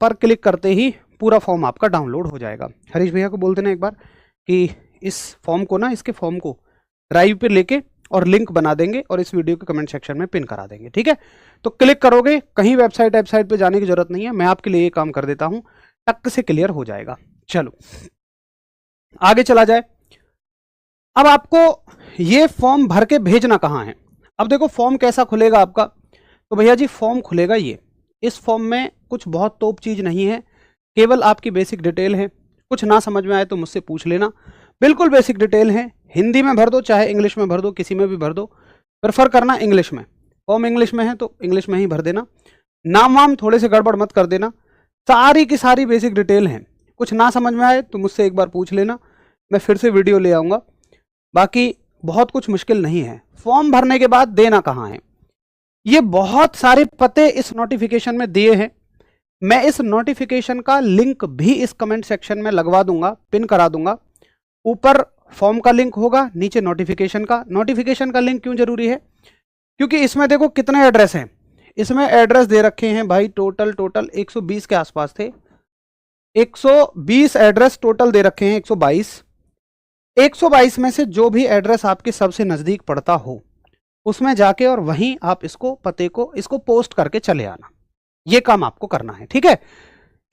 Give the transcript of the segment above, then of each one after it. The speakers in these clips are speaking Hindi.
पर क्लिक करते ही पूरा फॉर्म आपका डाउनलोड हो जाएगा। हरीश भैया को बोल देना एक बार कि इस फॉर्म को ना, इसके फॉर्म को ड्राइव पे लेके और लिंक बना देंगे और इस वीडियो के कमेंट सेक्शन में पिन करा देंगे, ठीक है। तो क्लिक करोगे, कहीं वेबसाइट पे जाने की जरूरत नहीं है, मैं आपके लिए ये काम कर देता हूं, टक से क्लियर हो जाएगा। चलो आगे चला जाए। अब आपको ये फॉर्म भर के भेजना कहाँ है। अब देखो फॉर्म कैसा खुलेगा आपका, तो भैया जी फॉर्म खुलेगा ये। इस फॉर्म में कुछ बहुत तोप चीज नहीं है, केवल आपकी बेसिक डिटेल है। कुछ ना समझ में आए तो मुझसे पूछ लेना, बिल्कुल बेसिक डिटेल है। हिंदी में भर दो चाहे इंग्लिश में भर दो, किसी में भी भर दो, प्रेफर करना इंग्लिश में। फॉर्म इंग्लिश में है तो इंग्लिश में ही भर देना। नाम वाम थोड़े से गड़बड़ मत कर देना। सारी की सारी बेसिक डिटेल है। कुछ ना समझ में आए तो मुझसे एक बार पूछ लेना, मैं फिर से वीडियो ले आऊँगा। बाकी बहुत कुछ मुश्किल नहीं है। फॉर्म भरने के बाद देना कहाँ है, ये बहुत सारे पते इस नोटिफिकेशन में दिए हैं। मैं इस नोटिफिकेशन का लिंक भी इस कमेंट सेक्शन में लगवा दूंगा, पिन करा दूंगा। ऊपर फॉर्म का लिंक होगा, नीचे नोटिफिकेशन का। नोटिफिकेशन का लिंक क्यों जरूरी है, क्योंकि इसमें देखो कितने एड्रेस हैं। इसमें एड्रेस दे रखे हैं भाई, टोटल 120 के आसपास थे। 120 एड्रेस टोटल दे रखे हैं, 122 में से जो भी एड्रेस आपके सबसे नजदीक पड़ता हो उसमें जाके और वहीं आप इसको पते को इसको पोस्ट करके चले आना। ये काम आपको करना है, ठीक है।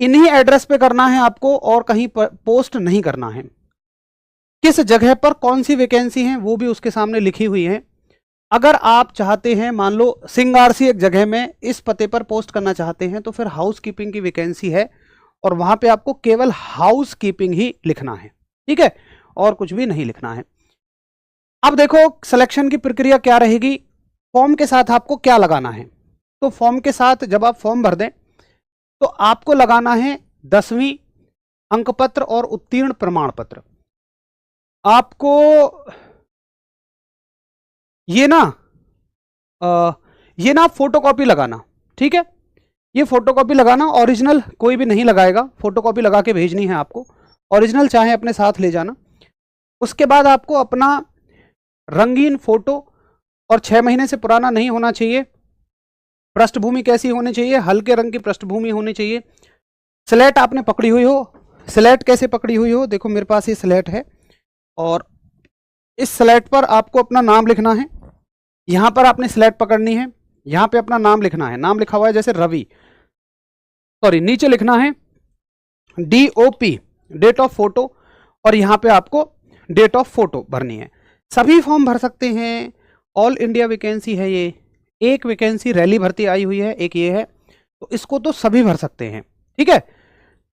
इन्हीं एड्रेस पे करना है आपको, और कहीं पर पोस्ट नहीं करना है। किस जगह पर कौन सी वैकेंसी है वो भी उसके सामने लिखी हुई है। अगर आप चाहते हैं, मान लो सिंगारसी एक जगह में इस पते पर पोस्ट करना चाहते हैं, तो फिर हाउस कीपिंग की वैकेंसी है और वहां पे आपको केवल हाउस कीपिंग ही लिखना है, ठीक है, और कुछ भी नहीं लिखना है। अब देखो सिलेक्शन की प्रक्रिया क्या रहेगी, फॉर्म के साथ आपको क्या लगाना है। तो फॉर्म के साथ जब आप फॉर्म भर दें तो आपको लगाना है 10वीं अंकपत्र और उत्तीर्ण प्रमाण पत्र। आपको ये ना फोटोकॉपी लगाना, ठीक है। ये फोटोकॉपी लगाना, ओरिजिनल कोई भी नहीं लगाएगा, फोटोकॉपी लगा के भेजनी है आपको। ओरिजिनल चाहे अपने साथ ले जाना। उसके बाद आपको अपना रंगीन फोटो, और 6 महीने से पुराना नहीं होना चाहिए। पृष्ठभूमि कैसी होनी चाहिए, हल्के रंग की पृष्ठभूमि होनी चाहिए। स्लेट आपने पकड़ी हुई हो। स्लेट कैसे पकड़ी हुई हो, देखो मेरे पास ये स्लेट है और इस स्लेट पर आपको अपना नाम लिखना है। यहां पर आपने स्लेट पकड़नी है, यहां पे अपना नाम लिखना है। नाम लिखा हुआ है जैसे रवि, सॉरी नीचे लिखना है DOP, डेट ऑफ फोटो, और यहां पे आपको डेट ऑफ फोटो भरनी है। सभी फॉर्म भर सकते हैं, ऑल इंडिया वैकेंसी है ये। एक वैकेंसी रैली भर्ती आई हुई है, एक ये है, तो इसको तो सभी भर सकते हैं, ठीक है।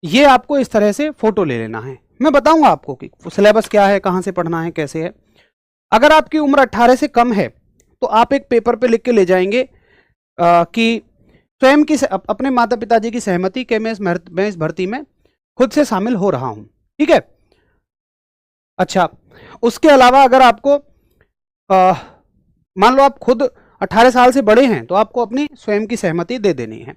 ये आपको इस तरह से फोटो ले लेना है। मैं बताऊंगा आपको कि सिलेबस क्या है, कहां से पढ़ना है, कैसे है। अगर आपकी उम्र 18 से कम है तो आप एक पेपर पे लिख के ले जाएंगे कि स्वयं की अपने माता पिताजी की सहमति के मैं इस भर्ती में खुद से शामिल हो रहा हूं, ठीक है। अच्छा, उसके अलावा अगर आपको मान लो आप खुद 18 साल से बड़े हैं तो आपको अपनी स्वयं की सहमति दे देनी है।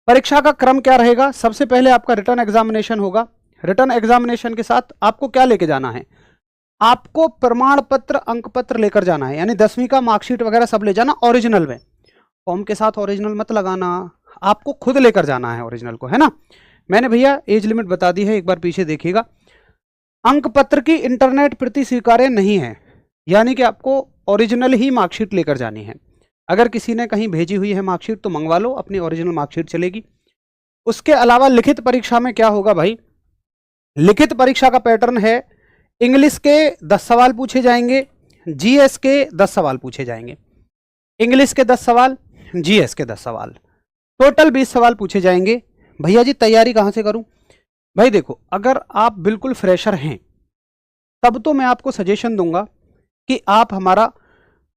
परीक्षा का क्रम क्या रहेगा, सबसे पहले आपका रिटर्न एग्जामिनेशन होगा। रिटर्न एग्जामिनेशन के साथ आपको क्या लेके जाना है, आपको प्रमाण पत्र, अंक पत्र लेकर जाना है, यानी 10वीं का मार्कशीट वगैरह सब ले जाना ओरिजिनल में। फॉर्म के साथ ओरिजिनल मत लगाना, आपको खुद लेकर जाना है ओरिजिनल को, है ना। मैंने भैया एज लिमिट बता दी है, एक बार पीछे देखिएगा। अंक पत्र की इंटरनेट प्रति स्वीकार्य नहीं है, यानी कि आपको ओरिजिनल ही मार्कशीट लेकर जानी है। अगर किसी ने कहीं भेजी हुई है मार्कशीट तो मंगवा लो, अपनी ओरिजिनल मार्कशीट चलेगी। उसके अलावा लिखित परीक्षा में क्या होगा भाई, लिखित परीक्षा का पैटर्न है, इंग्लिश के 10 सवाल पूछे जाएंगे, जीएस के 10 सवाल पूछे जाएंगे। इंग्लिश के 10 सवाल, जीएस के 10 सवाल, टोटल 20 सवाल पूछे जाएंगे। भैया जी तैयारी कहां से करूं, भाई देखो अगर आप बिल्कुल फ्रेशर हैं तब तो मैं आपको सजेशन दूंगा कि आप हमारा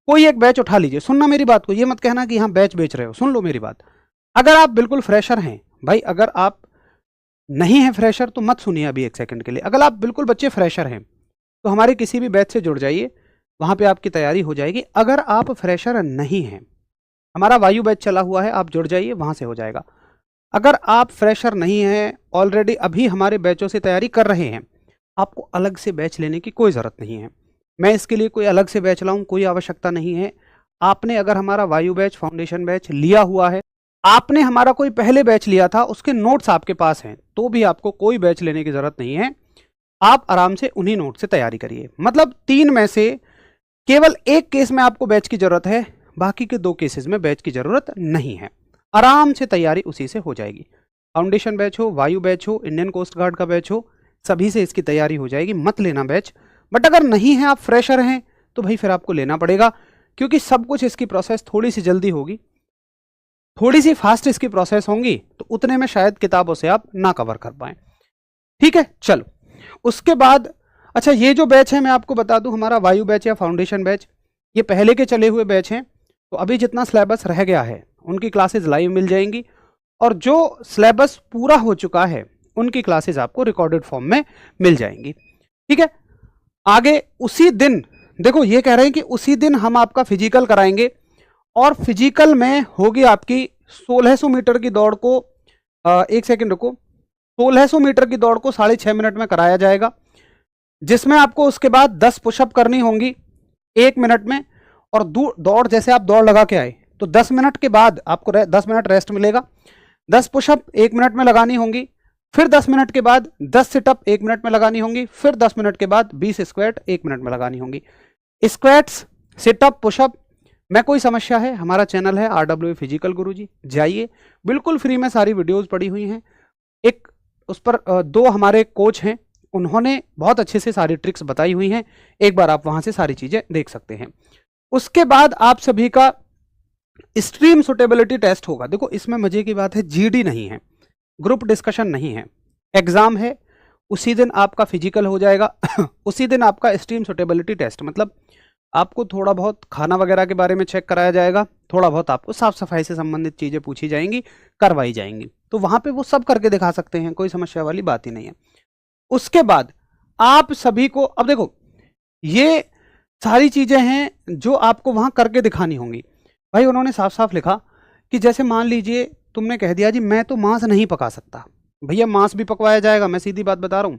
कोई एक बैच उठा लीजिए। सुनना मेरी बात को, ये मत कहना कि हाँ बैच बेच रहे हो, सुन लो मेरी बात। अगर आप बिल्कुल फ्रेशर हैं भाई, अगर आप नहीं है फ्रेशर तो मत सुनिए अभी एक सेकंड के लिए। अगर आप बिल्कुल बच्चे फ्रेशर हैं तो हमारे किसी भी बैच से जुड़ जाइए, वहां पे आपकी तैयारी हो जाएगी। अगर आप फ्रेशर नहीं हैं, हमारा वायु बैच चला हुआ है, आप जुड़ जाइए, वहां से हो जाएगा। अगर आप फ्रेशर नहीं हैं, ऑलरेडी अभी हमारे बैचों से तैयारी कर रहे हैं, आपको अलग से बैच लेने की कोई ज़रूरत नहीं है। मैं इसके लिए कोई अलग से बैच लाऊं, कोई आवश्यकता नहीं है। आपने अगर हमारा वायु बैच, फाउंडेशन बैच लिया हुआ है, आपने हमारा कोई पहले बैच लिया था, उसके नोट्स आपके पास हैं, तो भी आपको कोई बैच लेने की जरूरत नहीं है। आप आराम से उन्हीं नोट से तैयारी करिए। मतलब 3 में से केवल 1 केस में आपको बैच की जरूरत है, बाकी के 2 केसेस में बैच की जरूरत नहीं है। आराम से तैयारी उसी से हो जाएगी। फाउंडेशन बैच हो, वायु बैच हो, इंडियन कोस्ट गार्ड का बैच हो, सभी से इसकी तैयारी हो जाएगी। मत लेना बैच। बट अगर नहीं है, आप फ्रेशर हैं, तो भाई फिर आपको लेना पड़ेगा, क्योंकि सब कुछ इसकी प्रोसेस थोड़ी सी जल्दी होगी, थोड़ी सी फास्ट इसकी प्रोसेस होंगी, तो उतने में शायद किताबों से आप ना कवर कर पाए। ठीक है, चलो उसके बाद अच्छा, ये जो बैच है मैं आपको बता दूं, हमारा वायु बैच या फाउंडेशन बैच, ये पहले के चले हुए बैच हैं। तो अभी जितना सिलेबस रह गया है उनकी क्लासेस लाइव मिल जाएंगी, और जो सिलेबस पूरा हो चुका है उनकी क्लासेस आपको रिकॉर्डेड फॉर्म में मिल जाएंगी। ठीक है, आगे उसी दिन, देखो ये कह रहे हैं कि उसी दिन हम आपका फिजिकल कराएंगे, और फिजिकल में होगी आपकी 1600 मीटर की दौड़ को, एक सेकंड रुको, 1600 मीटर की दौड़ को 6.5 मिनट में कराया जाएगा, जिसमें आपको उसके बाद 10 पुशअप करनी होंगी 1 मिनट में। और दौड़ जैसे आप दौड़ लगा के आए तो 10 मिनट के बाद आपको 10 मिनट रेस्ट मिलेगा। 10 पुशअप 1 मिनट में लगानी होंगी, फिर 10 मिनट के बाद 10 सिटअप 1 मिनट में लगानी होंगी, फिर 10 मिनट के बाद 20 स्क्वाट 1 मिनट में लगानी होंगी। स्क्वाट्स, सिटअप, पुशअप में कोई समस्या है, हमारा चैनल है RW फिजिकल गुरुजी, जाइए, बिल्कुल फ्री में सारी वीडियोस पड़ी हुई हैं। एक उस पर 2 हमारे कोच हैं, उन्होंने बहुत अच्छे से सारी ट्रिक्स बताई हुई हैं, एक बार आप वहां से सारी चीजें देख सकते हैं। उसके बाद आप सभी का स्ट्रीम सुटेबिलिटी टेस्ट होगा। देखो इसमें मजे की बात है, GD नहीं है, ग्रुप डिस्कशन नहीं है, एग्जाम है, उसी दिन आपका फिजिकल हो जाएगा उसी दिन आपका स्ट्रीम सुटेबिलिटी टेस्ट, मतलब आपको थोड़ा बहुत खाना वगैरह के बारे में चेक कराया जाएगा, थोड़ा बहुत आपको साफ सफाई से संबंधित चीजें पूछी जाएंगी, करवाई जाएंगी, तो वहां पे वो सब करके दिखा सकते हैं, कोई समस्या वाली बात ही नहीं है। उसके बाद आप सभी को, अब देखो ये सारी चीजें हैं जो आपको वहां करके दिखानी होंगी। भाई उन्होंने साफ साफ लिखा कि जैसे मान लीजिए तुमने कह दिया जी मैं तो मांस नहीं पका सकता, भैया मांस भी पकवाया जाएगा, मैं सीधी बात बता रहा हूं,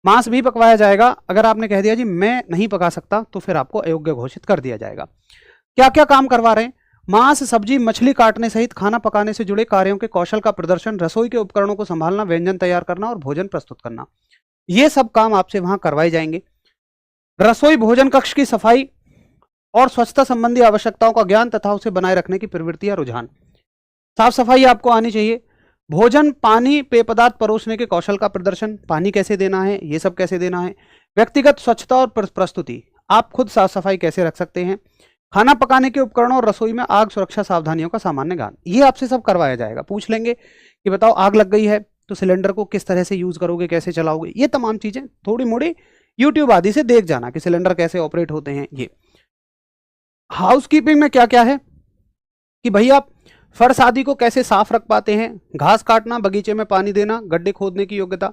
मांस भी पकवाया जाएगा। अगर आपने कह दिया जी मैं नहीं पका सकता तो फिर आपको अयोग्य घोषित कर दिया जाएगा। क्या क्या काम करवा रहे हैं? मांस, सब्जी, मछली काटने सहित खाना पकाने से जुड़े कार्यों के कौशल का प्रदर्शन, रसोई के उपकरणों को संभालना, व्यंजन तैयार करना और भोजन प्रस्तुत करना, ये सब काम आपसे वहां करवाए जाएंगे। रसोई भोजन कक्ष की सफाई और स्वच्छता संबंधी आवश्यकताओं का ज्ञान तथा उसे बनाए रखने की प्रवृत्ति या रुझान, साफ सफाई आपको आनी चाहिए। भोजन, पानी, पेय पदार्थ परोसने के कौशल का प्रदर्शन, पानी कैसे देना है, ये सब कैसे देना है। व्यक्तिगत स्वच्छता और प्रस्तुति, आप खुद साफ सफाई कैसे रख सकते हैं। खाना पकाने के उपकरणों और रसोई में आग सुरक्षा सावधानियों का सामान्य ज्ञान, ये आपसे सब करवाया जाएगा। पूछ लेंगे कि बताओ आग लग गई है तो सिलेंडर को किस तरह से यूज करोगे, कैसे चलाओगे, ये तमाम चीजें थोड़ी मोड़ी यूट्यूब आदि से देख जाना कि सिलेंडर कैसे ऑपरेट होते हैं। ये हाउसकीपिंग में क्या क्या है कि भाई आप फर्श आदि को कैसे साफ रख पाते हैं, घास काटना, बगीचे में पानी देना, गड्ढे खोदने की योग्यता,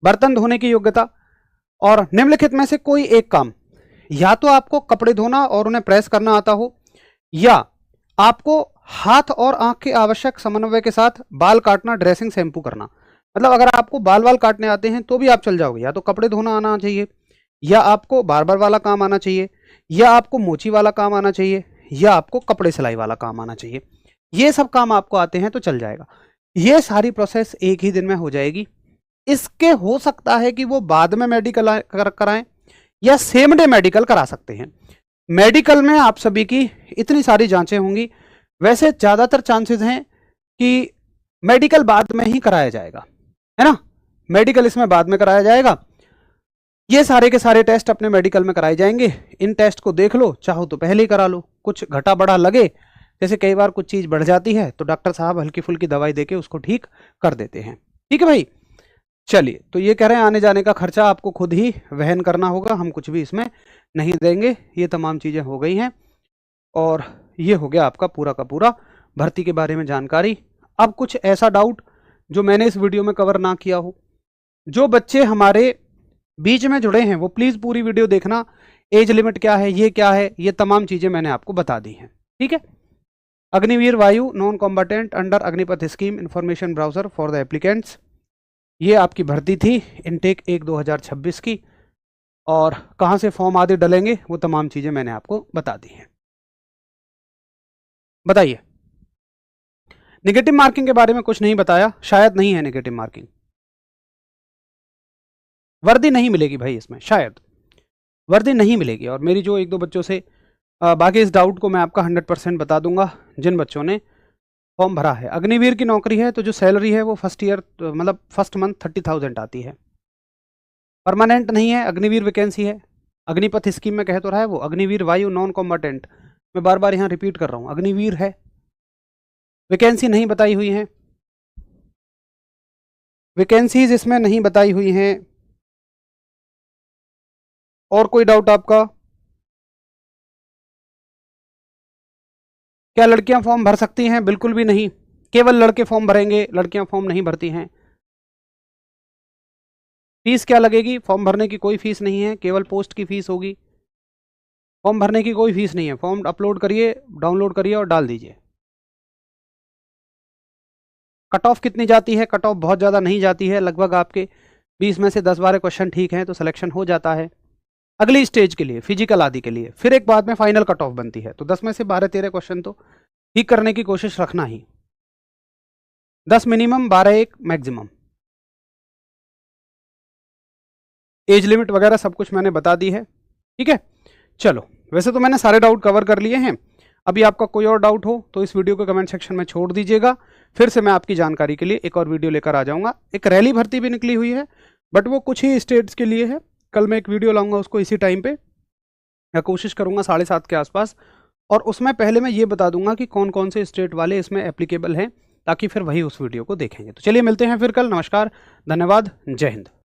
बर्तन धोने की योग्यता। और निम्नलिखित में से कोई एक काम, या तो आपको कपड़े धोना और उन्हें प्रेस करना आता हो, या आपको हाथ और आंख के आवश्यक समन्वय के साथ बाल काटना, ड्रेसिंग, शैम्पू करना। मतलब अगर आपको बाल वाल काटने आते हैं तो भी आप चल जाओगे, या तो कपड़े धोना आना चाहिए, या आपको बार्बर वाला काम आना चाहिए, या आपको मोची वाला काम आना चाहिए, या आपको कपड़े सिलाई वाला काम आना चाहिए। ये सब काम आपको आते हैं तो चल जाएगा। ये सारी प्रोसेस एक ही दिन में हो जाएगी। इसके हो सकता है कि वो बाद में मेडिकल कराएं या सेम डे मेडिकल करा सकते हैं। मेडिकल में आप सभी की इतनी सारी जांचें होंगी, वैसे ज्यादातर चांसेस हैं कि मेडिकल बाद में ही कराया जाएगा, है ना, मेडिकल इसमें बाद में कराया जाएगा। ये सारे के सारे टेस्ट अपने मेडिकल में कराए जाएंगे। इन टेस्ट को देख लो, चाहो तो पहले ही करा लो, कुछ घटा बढ़ा लगे, जैसे कई बार कुछ चीज बढ़ जाती है तो डॉक्टर साहब हल्की फुल्की दवाई देके उसको ठीक कर देते हैं। ठीक है भाई, चलिए, तो ये कह रहे हैं आने जाने का खर्चा आपको खुद ही वहन करना होगा, हम कुछ भी इसमें नहीं देंगे। ये तमाम चीजें हो गई हैं, और ये हो गया आपका पूरा का पूरा भर्ती के बारे में जानकारी। अब कुछ ऐसा डाउट जो मैंने इस वीडियो में कवर ना किया हो, जो बच्चे हमारे बीच में जुड़े हैं वो प्लीज पूरी वीडियो देखना। एज लिमिट क्या है, ये क्या है, ये तमाम चीजें मैंने आपको बता दी हैं। ठीक है, Agniveer Vayu non combatant under Agnipath scheme information browser for the applicants, ये आपकी भर्ती थी इनटेक 1 2026 की, और कहां से फॉर्म आदि डलेंगे वो तमाम चीजें मैंने आपको बता दी हैं। बताइए, नेगेटिव मार्किंग के बारे में कुछ नहीं बताया, शायद नहीं है नेगेटिव मार्किंग, वर्दी नहीं मिलेगी भाई इसमें, शायद वर्दी नहीं मिलेगी। और मेरी जो एक दो बच्चों से बाकी इस डाउट को मैं आपका 100% बता दूंगा जिन बच्चों ने फॉर्म भरा है। अग्निवीर की नौकरी है तो जो सैलरी है वो फर्स्ट ईयर मतलब फर्स्ट मंथ 30,000 आती है, परमानेंट नहीं है, अग्निवीर वैकेंसी है। अग्निपथ स्कीम में कह तो रहा है वो, अग्निवीर वायु नॉन कॉम्बटेंट, मैं बार बार यहाँ रिपीट कर रहा हूँ, अग्निवीर है, वैकेंसी नहीं बताई हुई है, वैकेंसीज इसमें नहीं बताई हुई हैं। और कोई डाउट आपका? क्या लड़कियां फॉर्म भर सकती हैं? बिल्कुल भी नहीं, केवल लड़के फॉर्म भरेंगे, लड़कियां फॉर्म नहीं भरती हैं। फीस क्या लगेगी? फॉर्म भरने की कोई फीस नहीं है, केवल पोस्ट की फीस होगी, फॉर्म भरने की कोई फीस नहीं है। फॉर्म अपलोड करिए, डाउनलोड करिए और डाल दीजिए। कट ऑफ कितनी जाती है? कट ऑफ बहुत ज़्यादा नहीं जाती है, लगभग आपके 20 में से 10-12 क्वेश्चन ठीक हैं तो सिलेक्शन हो जाता है अगली स्टेज के लिए, फिजिकल आदि के लिए। फिर एक बाद में फाइनल कट ऑफ बनती है, तो 10 में से 12-13 क्वेश्चन तो ठीक करने की कोशिश रखना ही, 10 मिनिमम, 12 एक मैक्सिमम। एज लिमिट वगैरह सब कुछ मैंने बता दी है, ठीक है। चलो, वैसे तो मैंने सारे डाउट कवर कर लिए हैं। अभी आपका कोई और डाउट हो तो इस वीडियो को कमेंट सेक्शन में छोड़ दीजिएगा, फिर से मैं आपकी जानकारी के लिए एक और वीडियो लेकर आ जाऊंगा। एक रैली भर्ती भी निकली हुई है, बट वो कुछ ही स्टेट्स के लिए है। कल मैं एक वीडियो लाऊंगा उसको इसी टाइम पे, मैं कोशिश करूंगा 7:30 के आसपास, और उसमें पहले मैं ये बता दूंगा कि कौन कौन से स्टेट वाले इसमें एप्लीकेबल हैं, ताकि फिर वही उस वीडियो को देखेंगे। तो चलिए मिलते हैं फिर कल। नमस्कार, धन्यवाद, जय हिंद।